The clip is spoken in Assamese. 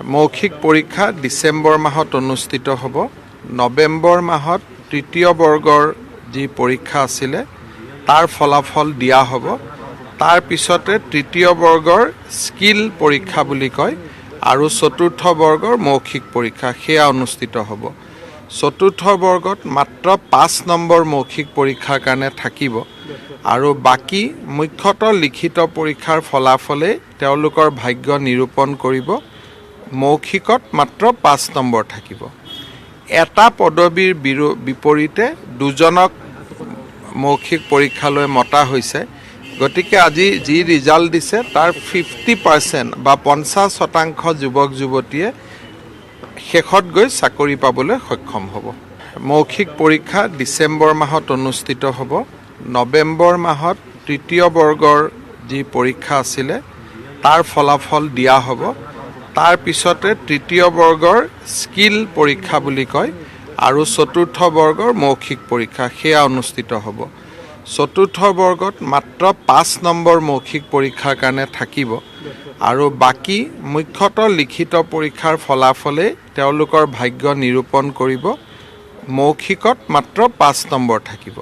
মৌখিক পৰীক্ষা ডিচেম্বৰ মাহত অনুষ্ঠিত হ'ব। নৱেম্বৰ মাহত তৃতীয় বৰ্গৰ যি পৰীক্ষা আছিলে তাৰ ফলাফল দিয়া হ'ব। তাৰ পিছতে তৃতীয় বৰ্গৰ স্কিল পৰীক্ষা বুলি কয় আৰু চতুৰ্থ বৰ্গৰ মৌখিক পৰীক্ষা সেয়া অনুষ্ঠিত হ'ব। চতুৰ্থ বৰ্গত মাত্ৰ 5 নম্বৰ মৌখিক পৰীক্ষাৰ কাৰণে থাকিব আৰু বাকী মুখ্যতঃ লিখিত পৰীক্ষাৰ ফলাফলে তেওঁলোকৰ ভাগ্য নিৰূপণ কৰিব। মৌখিকত মাত্ৰ 5 নম্বৰ থাকিব। এটা পদবীৰ বিপৰীতে দুজনক মৌখিক পৰীক্ষালৈ মতা হৈছে। গতিকে আজি যি ৰিজাল্ট দিছে তাৰ 50% বা 50% যুৱক যুৱতীয়ে শেষত গৈ চাকৰি পাবলৈ সক্ষম হ'ব। মৌখিক পৰীক্ষা ডিচেম্বৰ মাহত অনুষ্ঠিত হ'ব। নৱেম্বৰ মাহত তৃতীয় বৰ্গৰ যি পৰীক্ষা আছিলে তাৰ ফলাফল দিয়া হ'ব। তাৰ পিছতে তৃতীয় বৰ্গৰ স্কিল পৰীক্ষা বুলি কয় আৰু চতুৰ্থ বৰ্গৰ মৌখিক পৰীক্ষা সেয়া অনুষ্ঠিত হ'ব। চতুৰ্থ বৰ্গত মাত্ৰ 5 নম্বৰ মৌখিক পৰীক্ষাৰ কাৰণে থাকিব আৰু বাকী মুখ্যতঃ লিখিত পৰীক্ষাৰ ফলাফলে তেওঁলোকৰ ভাগ্য নিৰূপণ কৰিব। মৌখিকত মাত্ৰ 5 নম্বৰ থাকিব।